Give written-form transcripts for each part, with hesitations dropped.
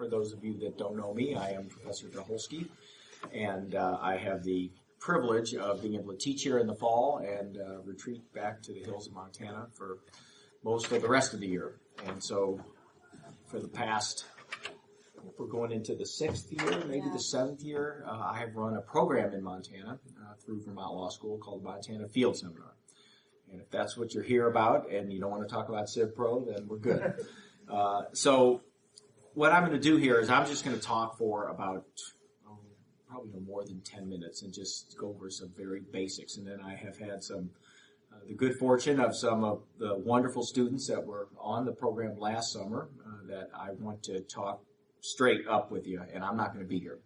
For those of you that don't know me, I am Professor Tuholske, and I have the privilege of being able to teach here in the fall and retreat back to the hills of Montana for most of the rest of the year. And so for the past, we're going into the 6th year, maybe the 7th year, I have run a program in Montana through Vermont Law School called Montana Field Seminar. And if that's what you're here about and you don't want to talk about Civ Pro, then we're good. So what I'm going to do here is I'm just going to talk for about probably no more than 10 minutes and just go over some very basics. And then I have had the good fortune of some of the wonderful students that were on the program last summer that I want to talk straight up with you, and I'm not going to be here.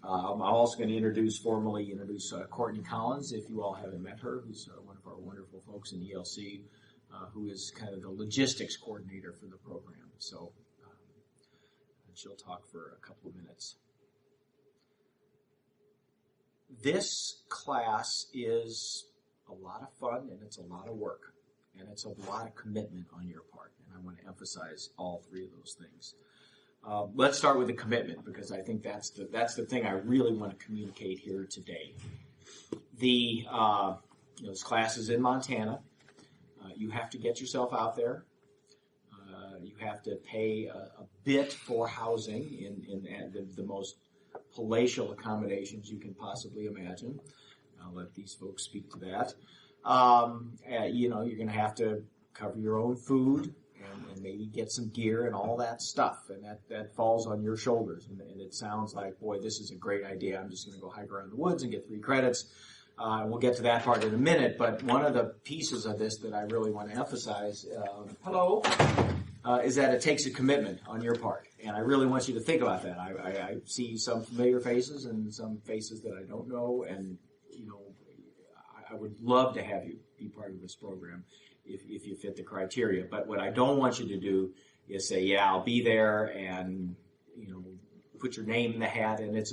I'm also going to formally introduce Courtney Collins, if you all haven't met her, who's one of our wonderful folks in ELC, who is kind of the logistics coordinator for the program. So she'll talk for a couple of minutes. This class is a lot of fun, and it's a lot of work, and it's a lot of commitment on your part, and I want to emphasize all three of those things. Let's start with the commitment, because I think that's the thing I really want to communicate here today. This class is in Montana. You have to get yourself out there. You have to pay a bit for housing in the most palatial accommodations you can possibly imagine. I'll let these folks speak to that. You're going to have to cover your own food and maybe get some gear and all that stuff, and that falls on your shoulders. And it sounds like, boy, this is a great idea. I'm just going to go hike around the woods and get 3 credits. We'll get to that part in a minute, but one of the pieces of this that I really want to emphasize, is that it takes a commitment on your part. And I really want you to think about that. I see some familiar faces and some faces that I don't know, and I would love to have you be part of this program if you fit the criteria. But what I don't want you to do is say, yeah, I'll be there, and put your name in the hat, and it's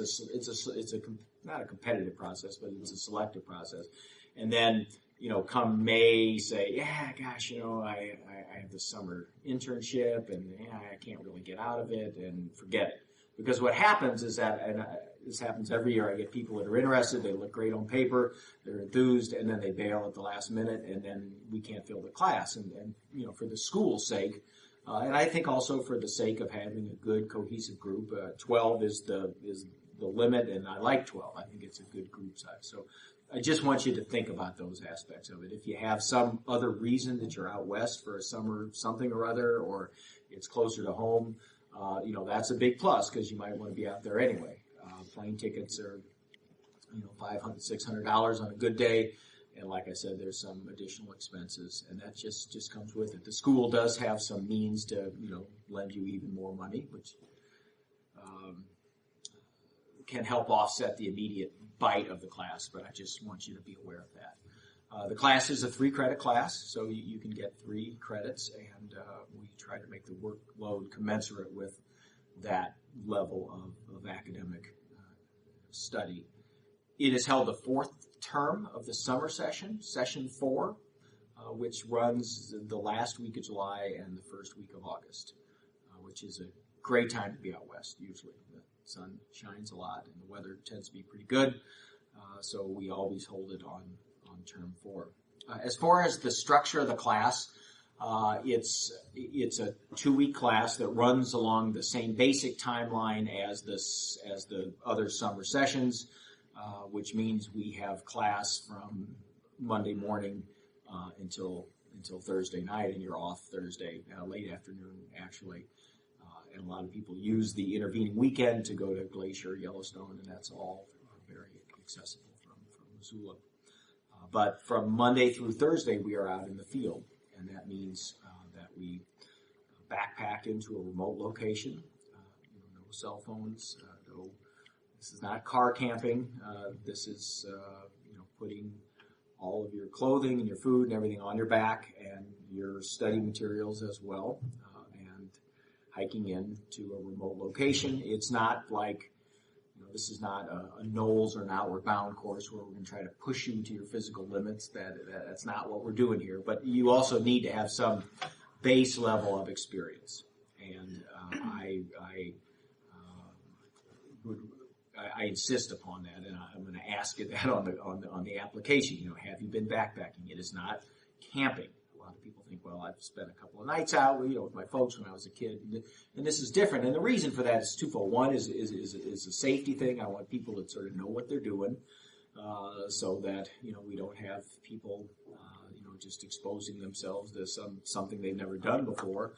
not a competitive process, but it's a selective process. And then come May, say, yeah, gosh, I have this summer internship, and I can't really get out of it, and forget it. Because what happens is that, and this happens every year, I get people that are interested, they look great on paper, they're enthused, and then they bail at the last minute, and then we can't fill the class. And for the school's sake, and I think also for the sake of having a good cohesive group, 12 is the limit, and I like 12. I think it's a good group size. So I just want you to think about those aspects of it. If you have some other reason that you're out west for a summer something or other, or it's closer to home, that's a big plus, because you might want to be out there anyway. Plane tickets are, $500, $600 on a good day. And like I said, there's some additional expenses, and that just comes with it. The school does have some means to, lend you even more money, which can help offset the immediate bite of the class, but I just want you to be aware of that. The class is a 3-credit class, so you can get 3 credits, and we try to make the workload commensurate with that level of academic study. It is held the 4th term of the summer session, session 4, which runs the last week of July and the first week of August, which is a great time to be out west, usually. The sun shines a lot, and the weather tends to be pretty good, so we always hold it on term 4. As far as the structure of the class, it's a 2-week class that runs along the same basic timeline as the other summer sessions, which means we have class from Monday morning until Thursday night, and you're off Thursday late afternoon, actually. And a lot of people use the intervening weekend to go to Glacier, Yellowstone, and that's all very accessible from Missoula. But from Monday through Thursday, we are out in the field, and that means that we backpack into a remote location. No cell phones. This is not car camping. This is putting all of your clothing and your food and everything on your back, and your study materials as well, and hiking into a remote location. It's not like this is not a NOLS or an Outward Bound course where we're going to try to push you to your physical limits. That's not what we're doing here. But you also need to have some base level of experience. And I I insist upon that, and I'm going to ask it that on the application. Have you been backpacking? It is not camping. A lot of people think, well, I've spent a couple of nights out, with my folks when I was a kid, and this is different. And the reason for that is twofold. One is a safety thing. I want people to sort of know what they're doing, so that we don't have people just exposing themselves to something they've never done before.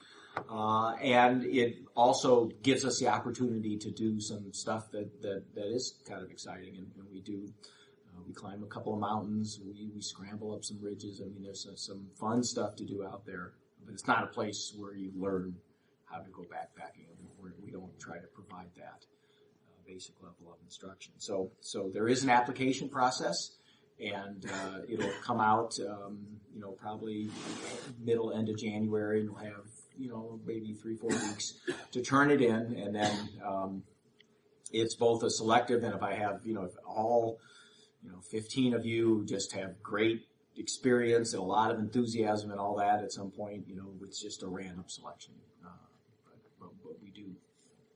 And it also gives us the opportunity to do some stuff that is kind of exciting. And we do, we climb a couple of mountains, we scramble up some ridges. I mean, there's some fun stuff to do out there, but it's not a place where you learn how to go backpacking. We don't try to provide that basic level of instruction. So there is an application process, and it'll come out, probably end of January, and we'll have, maybe 3-4 weeks to turn it in, and then it's both a selective, and if I have, if all, 15 of you just have great experience and a lot of enthusiasm and all that, at some point, it's just a random selection. But we do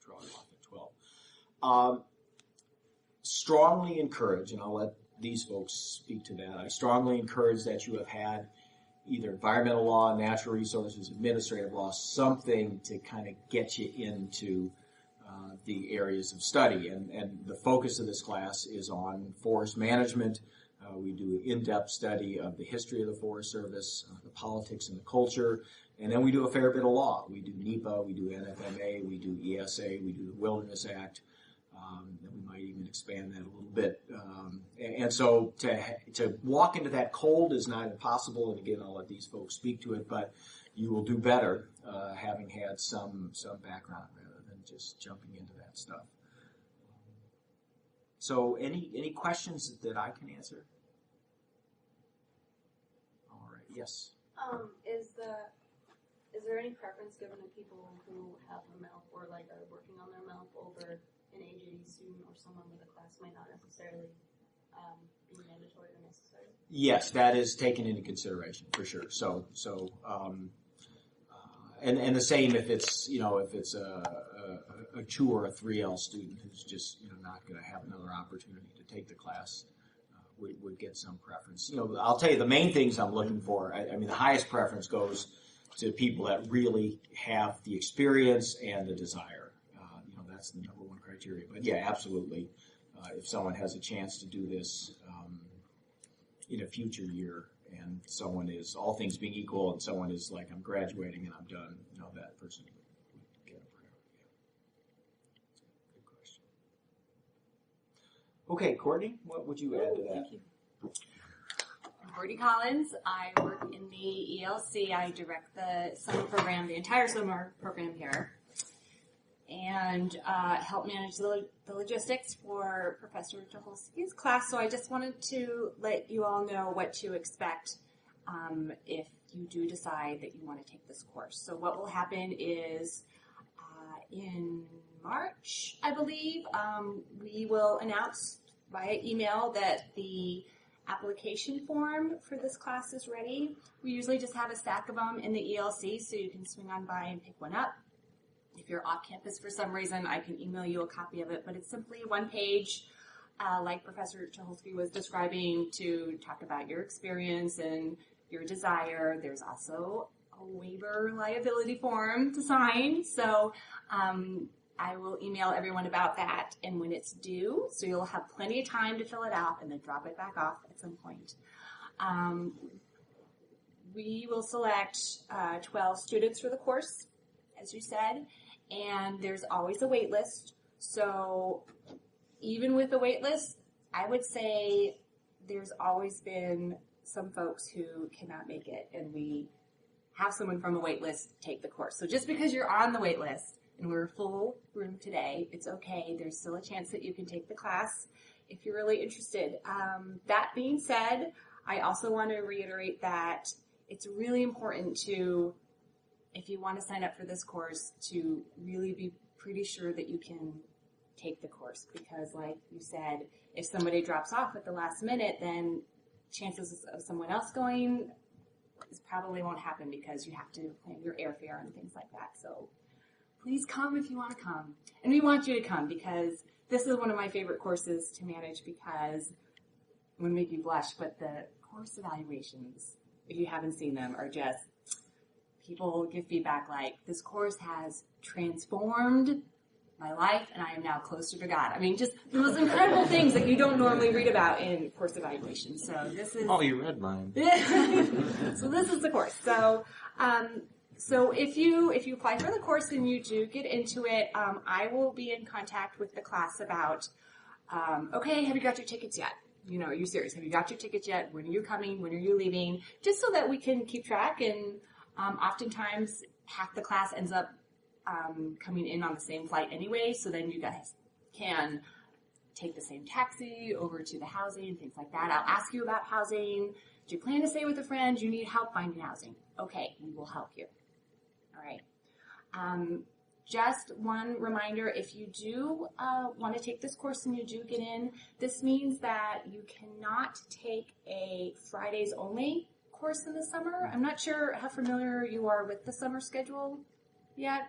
draw it off at 12. Strongly encourage, and I'll let these folks speak to that. I strongly encourage that you have had either environmental law, natural resources, administrative law, something to kind of get you into the areas of study. And the focus of this class is on forest management. We do an in-depth study of the history of the Forest Service, the politics and the culture, and then we do a fair bit of law. We do NEPA, we do NFMA, we do ESA, we do the Wilderness Act. And we might even expand that a little bit. And so to walk into that cold is not impossible. And again, I'll let these folks speak to it, but you will do better having had some background rather than just jumping into that stuff. So any questions that I can answer? All right. Yes. Is there any preference given to people who have a MELP or are working on their MELP over an age-80 student or someone with a class might not necessarily be mandatory or necessary? Yes, that is taken into consideration for sure. And the same if it's a 2 or a 3L student who's just not going to have another opportunity to take the class would get some preference. I'll tell you the main things I'm looking for. I mean, the highest preference goes to people that really have the experience and the desire. That's the number one criteria. But yeah, absolutely. If someone has a chance to do this in a future year, and someone is, all things being equal, and someone is like, I'm graduating and I'm done, that person would get a priority. Good question. Okay, Courtney, what would you add to that? Thank you. I'm Courtney Collins. I work in the ELC. I direct the summer program, the entire summer program here, and help manage the logistics for Professor Tuholske's class. So I just wanted to let you all know what to expect if you do decide that you want to take this course. So what will happen is in March, I believe, we will announce via email that the application form for this class is ready. We usually just have a stack of them in the ELC, so you can swing on by and pick one up. If you're off campus for some reason, I can email you a copy of it, but it's simply one page, like Professor Tuholske was describing, to talk about your experience and your desire. There's also a waiver liability form to sign, so I will email everyone about that and when it's due, so you'll have plenty of time to fill it out and then drop it back off at some point. We will select 12 students for the course, as you said, and there's always a wait list. So even with the wait list, I would say there's always been some folks who cannot make it, and we have someone from a wait list take the course. So just because you're on the wait list and we're full room today, it's okay. There's still a chance that you can take the class if you're really interested. That being said, I also want to reiterate that it's really important to, if you want to sign up for this course, to really be pretty sure that you can take the course, because like you said, if somebody drops off at the last minute, then chances of someone else going probably won't happen because you have to plan your airfare and things like that. So please come if you want to come. And we want you to come because this is one of my favorite courses to manage because I'm going to make you blush, but the course evaluations, if you haven't seen them, are just, people give feedback like, this course has transformed my life and I am now closer to God. I mean, just the most incredible things that you don't normally read about in course evaluations. So this is... Oh, you read mine. So this is the course. So if you apply for the course and you do get into it, I will be in contact with the class about, okay, have you got your tickets yet? You know, are you serious? Have you got your tickets yet? When are you coming? When are you leaving? Just so that we can keep track. And oftentimes half the class ends up coming in on the same flight anyway, so then you guys can take the same taxi over to the housing, things like that. I'll ask you about housing. Do you plan to stay with a friend? Do you need help finding housing? Okay, we will help you. All right. Just one reminder, if you do want to take this course and you do get in, this means that you cannot take a Fridays only course in the summer. I'm not sure how familiar you are with the summer schedule yet.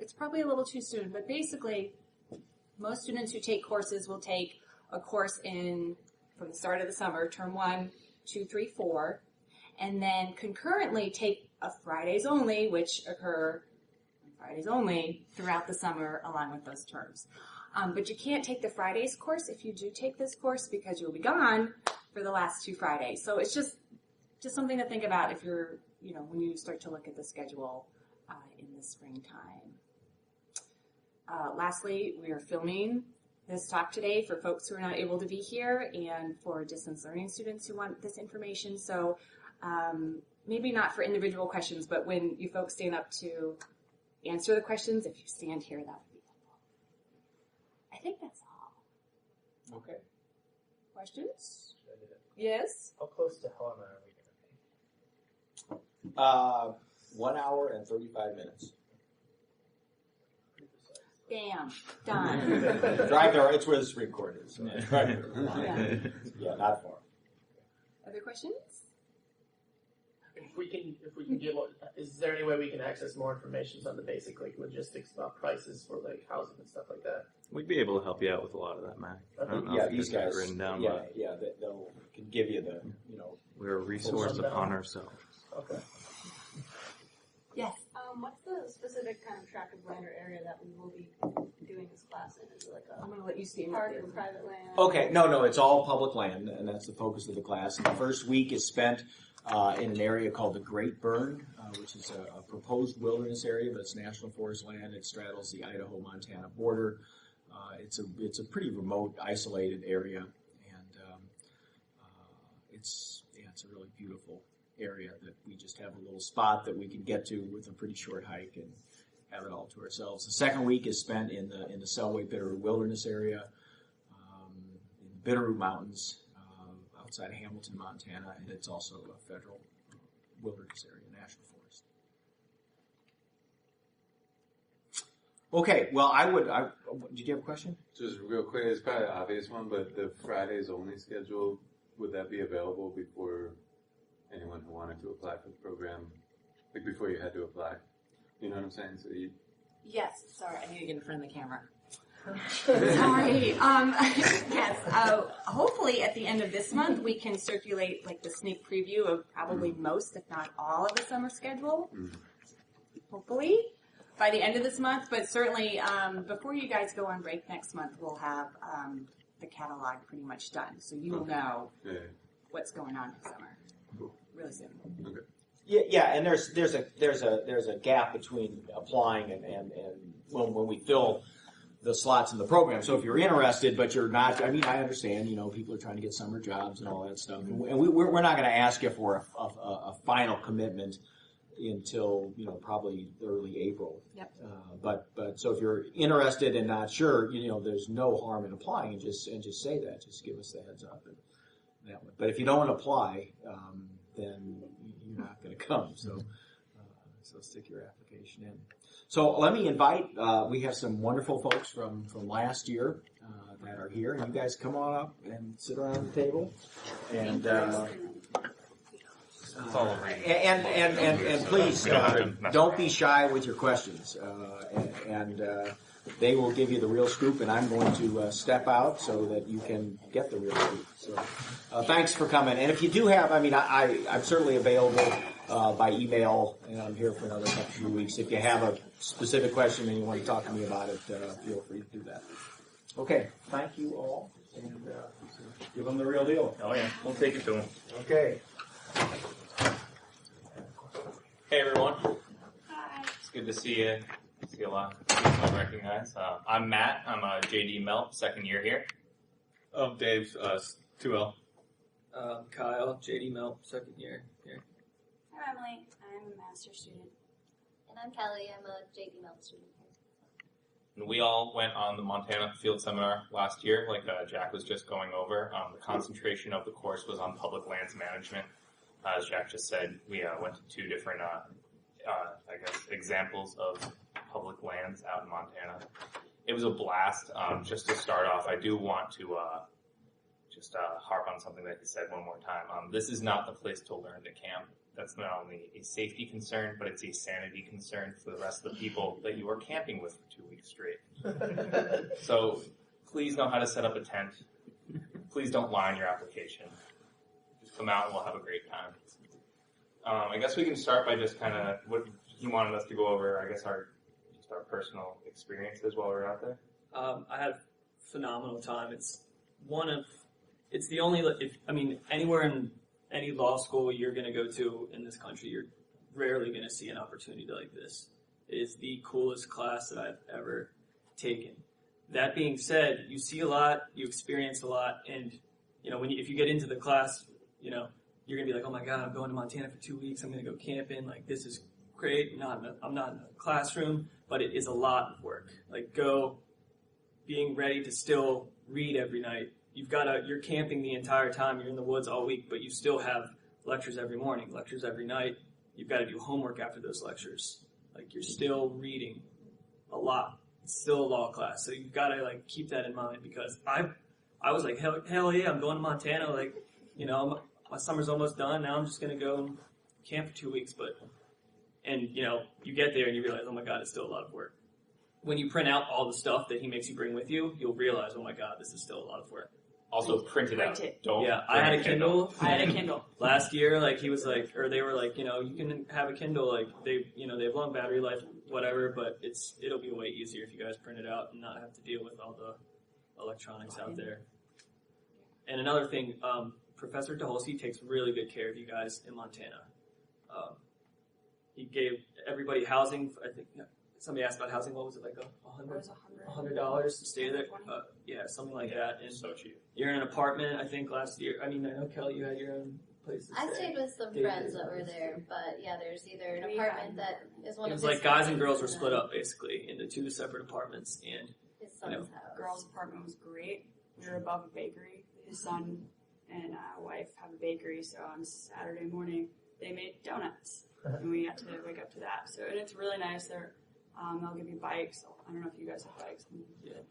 It's probably a little too soon, but basically most students who take courses will take a course from the start of the summer, term 1, 2, 3, 4, and then concurrently take a Fridays only, which occur Fridays only throughout the summer along with those terms. But you can't take the Fridays course if you do take this course because you'll be gone for the last 2 Fridays. So it's just something to think about if you're, when you start to look at the schedule in the springtime. Lastly, we are filming this talk today for folks who are not able to be here and for distance learning students who want this information. So maybe not for individual questions, but when you folks stand up to answer the questions, if you stand here, that would be helpful. I think that's all. Okay. Questions? Yes? How close to Helena are we going to be? 1 hour and 35 minutes. Bam. Done. Drive there. It's where the Supreme Court is. So Yeah. drive there. Yeah, not far. Other questions? If we can get more, is there any way we can access more information on the basic logistics about prices for housing and stuff like that? We'd be able to help you out with a lot of that, Mac. I don't know Yeah, if these you got it guys. written down, Yeah, but yeah. They'll can give you the we're a resource upon ourselves. Okay. Yes. What's the specific kind of tract of land or area that we will be doing this class in? Is it like I'm a going to let you stand park up or private land? Okay, no, it's all public land, and that's the focus of the class. And the first week is spent in an area called the Great Burn, which is a proposed wilderness area, but it's national forest land. It straddles the Idaho-Montana border. It's a pretty remote, isolated area, and it's a really beautiful area that we just have a little spot that we can get to with a pretty short hike and have it all to ourselves. The second week is spent in the Selway Bitterroot Wilderness area, in the Bitterroot Mountains outside of Hamilton, Montana, and it's also a federal wilderness area, national forest. Okay, well, did you have a question? Just real quick, it's probably an obvious one, but the Fridays only schedule, would that be available before anyone who wanted to apply for the program, like before you had to apply? You know what I'm saying? So Yes. Sorry, I need to get in front of the camera. Sorry. Yes. Hopefully, at the end of this month, we can circulate the sneak preview of probably most, if not all, of the summer schedule. Hopefully, by the end of this month. But certainly, before you guys go on break next month, we'll have the catalog pretty much done, so you will know what's going on next summer. Really soon. Okay. Yeah, and there's a gap between applying and when we fill the slots in the program. So if you're interested, but you're not, I understand, people are trying to get summer jobs and all that stuff, and we're not going to ask you for a final commitment until probably early April. Yep. But so if you're interested and not sure, there's no harm in applying, and just say that. Just give us the heads up. And that way. But if you don't apply, then you're not going to come. So stick your application in. So let me invite. We have some wonderful folks from last year that are here, and you guys come on up and sit around the table and. It's all over. And please don't be shy with your questions, and they will give you the real scoop. And I'm going to step out so that you can get the real scoop. So thanks for coming. And if you do have, I'm certainly available by email, and I'm here for another few weeks. If you have a specific question and you want to talk to me about it, feel free to do that. Okay, thank you all, and give them the real deal. Oh yeah, we'll take it to them. Okay. Hey everyone, Hi. it's good to see you. See a lot of people I recognize. I'm Matt. I'm a JD Melp, second year here. Dave, 2L. Kyle, JD Melp, second year here. I'm Emily. I'm a master's student. And I'm Kelly. I'm a JD Melp student here. And we all went on the Montana Field Seminar last year, like Jack was just going over. The concentration of the course was on public lands management. As Jack just said, we went to two different, examples of public lands out in Montana. It was a blast. Just to start off, I do want to harp on something that he said one more time. This is not the place to learn to camp. That's not only a safety concern, but it's a sanity concern for the rest of the people that you are camping with for 2 weeks straight. So please know how to set up a tent. Please don't lie on your application. Just come out and we'll have a great time. I guess we can start by just kind of what he wanted us to go over, I guess, our personal experiences while we're out there. I had a phenomenal time. It's the only, anywhere in any law school you're going to go to in this country, you're rarely going to see an opportunity like this. It is the coolest class that I've ever taken. That being said, you see a lot, you experience a lot, and if you get into the class, you're going to be like, oh my God, I'm going to Montana for 2 weeks. I'm going to go camping. Like, this is great. I'm not in a classroom, but it is a lot of work. Like, being ready to still read every night. You're camping the entire time. You're in the woods all week, but you still have lectures every morning, lectures every night. You've got to do homework after those lectures. Like, you're still reading a lot. It's still a law class. So you've got to, keep that in mind, because I was like, hell yeah, I'm going to Montana. Like, my summer's almost done. Now I'm just going to go and camp for 2 weeks. And you get there and you realize, oh my God, it's still a lot of work. When you print out all the stuff that he makes you bring with you, you'll realize, oh my God, this is still a lot of work. Also, print it out. Don't. Yeah, I had a Kindle. I had a Kindle. Last year, he was like, or they were like, you can have a Kindle. They have long battery life, whatever, but it'll be way easier if you guys print it out and not have to deal with all the electronics out there. And another thing, Professor Tuholske takes really good care of you guys in Montana. He gave everybody housing. I think somebody asked about housing. What was it, like $100 to stay there? Yeah, something like that. And so cheap. You're in an apartment, I think, last year. I know, Kelly, you had your own place to stay. I stayed with some friends that were there, but yeah, there's either an apartment that is one it of was his like guys and friends girls were split up, basically, into two separate apartments. And his son's house. Girls' apartment was great. We were above a bakery. His son and wife have a bakery, so on Saturday morning they made donuts, and we had to wake up to that. So, and it's really nice. They'll give you bikes. I don't know if you guys have bikes. yeah,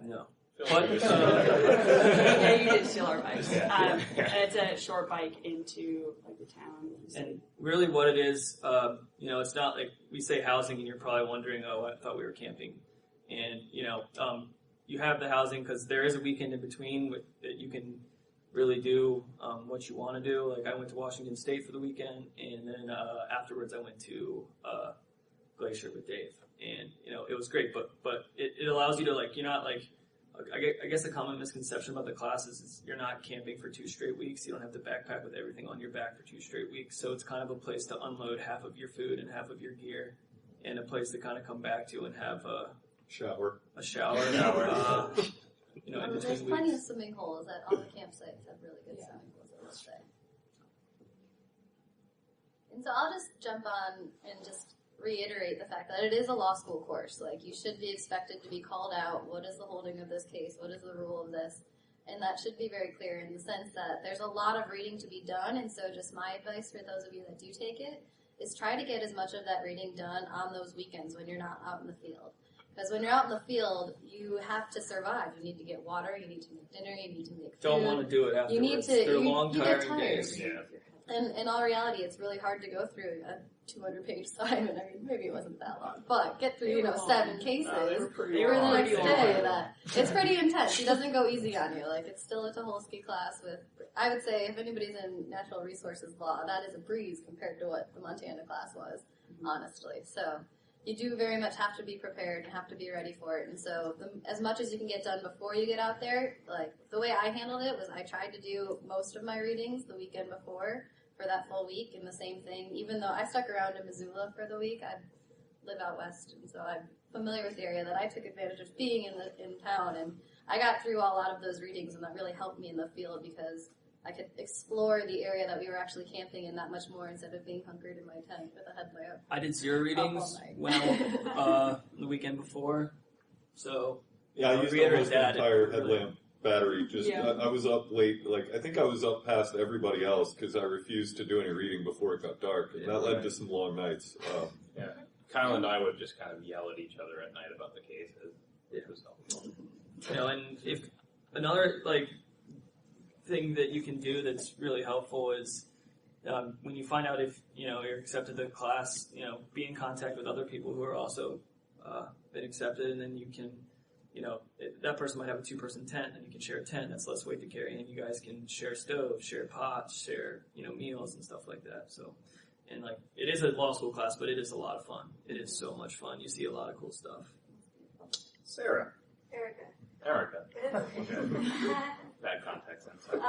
no. But, yeah, you did steal our bikes. And it's a short bike into the town. And really, what it is, it's not like we say housing, and you're probably wondering, oh, I thought we were camping, and you have the housing because there is a weekend in between that you can really do what you want to do. Like, I went to Washington State for the weekend, and then afterwards I went to Glacier with Dave, and it was great. But it allows you to you're not I guess the common misconception about the classes is you're not camping for 2 straight weeks. You don't have to backpack with everything on your back for 2 straight weeks. So it's kind of a place to unload half of your food and half of your gear, and a place to kind of come back to and have a shower. There's plenty of swimming holes. All the campsites have really good swimming holes, I will say. And so I'll just jump on and just reiterate the fact that it is a law school course. You should be expected to be called out. What is the holding of this case? What is the rule of this? And that should be very clear in the sense that there's a lot of reading to be done. And so just my advice for those of you that do take it is try to get as much of that reading done on those weekends when you're not out in the field. Because when you're out in the field, you have to survive. You need to get water, you need to make dinner, you need to make food. Don't want to do it afterwards. They're long, tiring days. Yeah. And in all reality, it's really hard to go through a 200-page assignment. I mean, maybe it wasn't that long, but get through, 7 cases for the next day. It's pretty intense. He doesn't go easy on you. Like, it's still a Tuholske class with, I would say, if anybody's in natural resources law, that is a breeze compared to what the Montana class was, honestly. So you do very much have to be prepared and have to be ready for it. And so as much as you can get done before you get out there, like, the way I handled it was I tried to do most of my readings the weekend before, for that full week, and the same thing, even though I stuck around in Missoula for the week, I live out west, and so I'm familiar with the area, that I took advantage of being in town, and I got through a lot of those readings, and that really helped me in the field because I could explore the area that we were actually camping in that much more instead of being hunkered in my tent with a headlamp. I did 0 readings when the weekend before, so Yeah, I used almost the entire headlamp battery. I was up late, I think I was up past everybody else because I refused to do any reading before it got dark, and that led to some long nights. Yeah, Kyle and I would just kind of yell at each other at night about the cases. It was helpful. And if another thing that you can do that's really helpful is when you find out if you're accepted to the class, be in contact with other people who are also been accepted, and then you can. That person might have a 2-person tent, and you can share a tent. That's less weight to carry, and you guys can share stoves, share pots, share meals and stuff like that. So, and it is a law school class, but it is a lot of fun. It is so much fun. You see a lot of cool stuff. Sarah. Erica. Erica. Bad context. I'm sorry.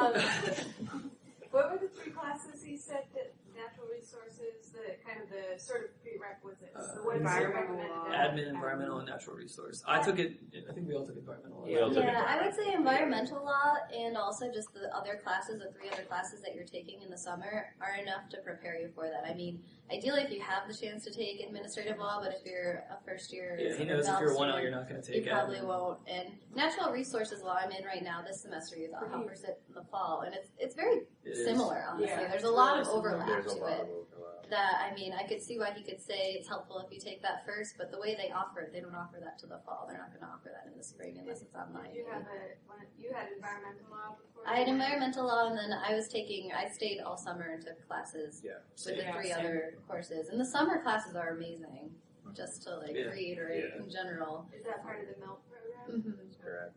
What were the 3 classes he said that natural resources, the sort of prerequisites? The ones you recommended? Admin, environmental, and natural resource. I took it. I think we all took environmental law. Yeah, I would say environmental law and also just the other classes, the 3 other classes that you're taking in the summer are enough to prepare you for that. I mean, ideally if you have the chance to take administrative law, but if you're a first year, he knows if you're 1L, you're not going to take it. You probably won't. And natural resources law I'm in right now this semester, you offers it in the fall, and it's very similar, honestly. Yeah, there's a lot of overlap There's a to lot it. of overlap. That, I mean, I could see why he could say it's helpful if you take that first, but the way they offer it, they don't offer that to the fall. They're not going to offer that in the spring unless it's online. You had environmental law before? I had environmental law, and then I stayed all summer and took classes with the 3 other courses. And the summer classes are amazing, just to reiterate in general. Is that part of the MILF program? Mm-hmm. Correct.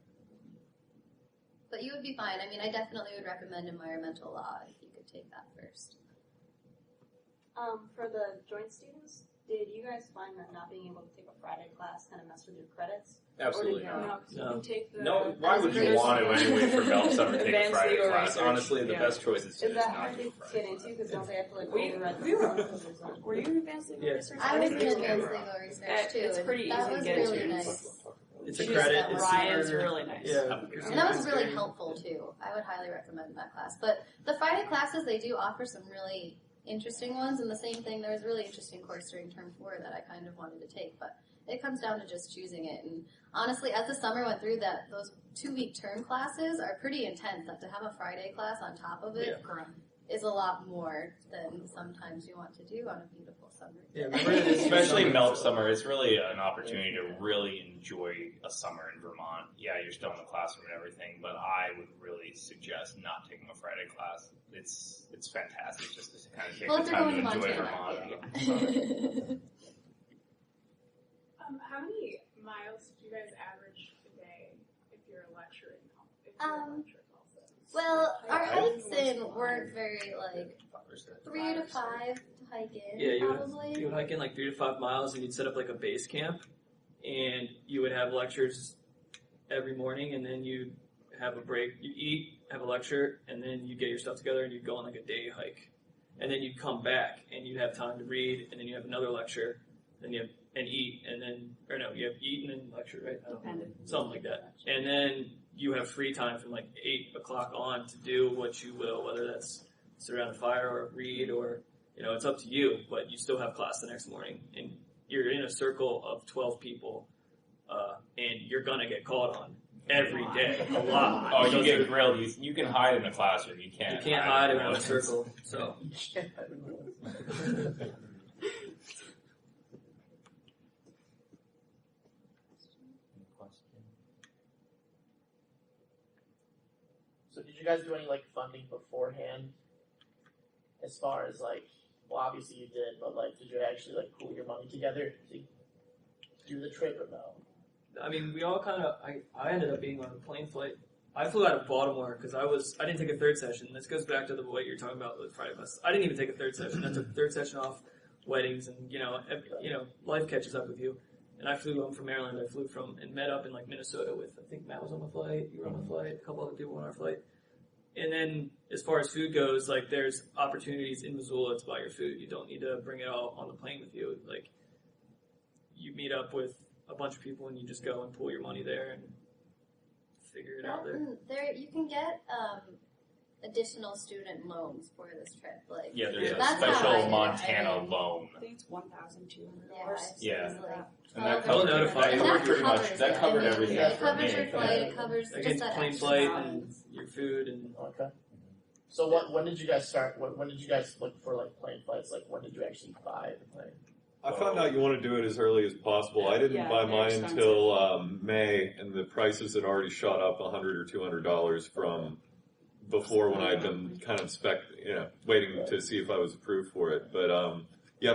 But you would be fine. I mean, I definitely would recommend environmental law if you could take that first. For the joint students, did you guys find that not being able to take a Friday class kind of messed with your credits? Absolutely Or did you- not. You can take the No, why would you want to anyway for Mel Summer take a Advanced Friday legal class? research. Honestly, the Yeah. best choice is to Is just that not hard do to a Friday get into because don't they have to We override were- the Were you in advanced legal Yes. research? I was in think advanced so. legal research It- too, it's and pretty that easy to was get really into. nice. It's a She's credit. got It's Ryan's super- really nice. Yeah. And that was really helpful too. I would highly recommend that class. But the Friday classes, they do offer some really interesting ones, and the same thing, there was a really interesting course during term 4 that I kind of wanted to take, but it comes down to just choosing it. And honestly, as the summer went through, those 2-week term classes are pretty intense. That to have a Friday class on top of it is a lot more than sometimes you want to do on a beautiful summer day. Yeah, remember this Especially Mel Summer, it's really an opportunity to really enjoy a summer in Vermont. Yeah, you're still in the classroom and everything, but I would really suggest not taking a Friday class. It's fantastic just to kind of take Well, the if you're time going to to enjoy Montana, Vermont. How many miles do you guys average a day if you're lecturing? Well, our hikes in weren't very 3 to 5 to hike in. Yeah, probably. you would hike in 3 to 5 miles, and you'd set up a base camp, and you would have lectures every morning, and then you'd have a break. You eat, have a lecture, and then you get your stuff together, and you'd go on a day hike, and then you'd come back, and you'd have time to read, and then you have another lecture, then you have and eat, and then you have eat and then lecture, right? Something like that, and then you have free time from 8 o'clock on to do what you will, whether that's sit around a fire or read or, it's up to you, but you still have class the next morning. And you're in a circle of 12 people, and you're going to get called on every day, a lot. Oh, you get grilled. You can hide in the classroom. You can't hide around a circle. So. So did you guys do any funding beforehand as far as like, well, obviously you did, but like, did you actually like pool your money together to do the trip or no? I mean, we all kind of. I ended up being on a plane flight. I flew out of Baltimore because I didn't take a third session. This goes back to what you're talking about with Friday Bus. I didn't even take a third session. I took third session off weddings, and life catches up with you. And I flew home from Maryland. I flew from and met up in like Minnesota with, I think Matt was on the flight. You were on the flight. A couple other people on our flight. And then as far as food goes, like there's opportunities in Missoula to buy your food. You don't need to bring it all on the plane with you. Like you meet up with a bunch of people and you just go and pool your money there and figure it out there. You can get additional student loans for this trip. Like there's a that's how I special did it. Montana loan. I think it's $1,200. Yeah. And that they'll notify you. covered pretty much. That covered everything. It for covers me. your flight. It covers Like just it's that plane extra flight amount. and your food and Okay. So when did you guys start? When did you guys look for like plane flights? Like when did you actually buy the plane? I found out you want to do it as early as possible. I didn't Yeah, buy they're mine expensive. until May, and the prices had already shot up $100 or $200 from before when I'd been kind of waiting to see if I was approved for it. But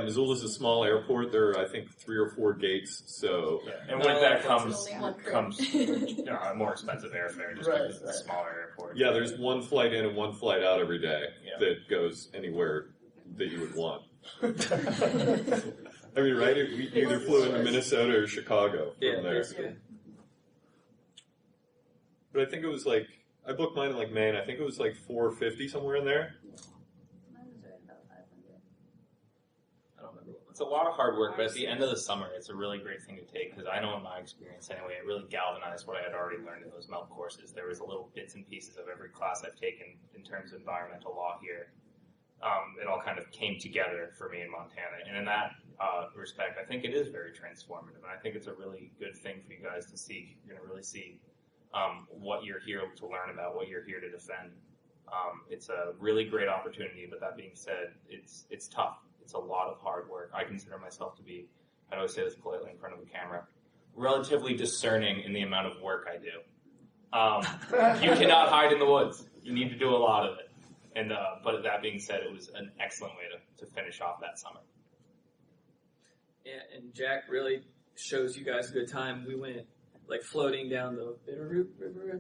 Missoula's a small airport. There are, I think, 3 or 4 gates. So And with that Only one crew. comes a more expensive airfare just because it's a smaller airport. yeah, there's one flight in and one flight out every day Yeah. that goes anywhere that you would want. I mean, right? We either flew into Minnesota or Chicago from there. basically. But I think it was like I booked mine in like May, and I think it was like $450 somewhere in there. Mine was right about 500. I don't remember. It's a lot of hard work, but at the end of the summer, it's a really great thing to take because I know in my experience anyway, it really galvanized what I had already learned in those MELP courses. There was a little bits and pieces of every class I've taken in terms of environmental law here. It all kind of came together for me in Montana. And in that respect, I think it is very transformative. And I think it's a really good thing for you guys to see. You're going to really see what you're here to learn about, what you're here to defend. It's a really great opportunity, but that being said, it's tough. It's a lot of hard work. I consider myself to be, I always say this politely in front of the camera, relatively discerning in the amount of work I do. You cannot hide in the woods. You need to do a lot of it. And but that being said, it was an excellent way to finish off that summer. Yeah, and Jack really shows you guys a good time. We went like floating down the Bitterroot River,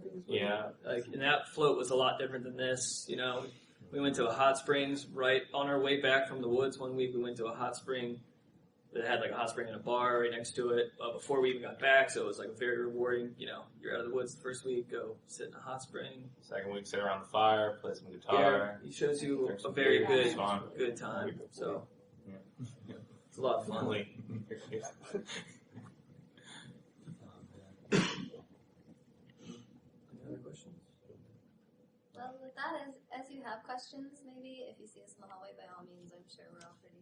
I think. And that float was a lot different than this. You know, we went to a hot springs right on our way back from the woods. One week we went to a hot spring that had like a hot spring and a bar right next to it before we even got back. So it was like very rewarding. You know, you're out of the woods the first week, go sit in a hot spring. Second week, sit around the fire, play some Yeah, guitar. he shows you Drink a some very beer, good it's fun. time. So Yeah. it's a lot of fun. Really. Any other questions? Well, with that, as you have questions, maybe if you see us in the hallway, by all means, I'm sure we're all pretty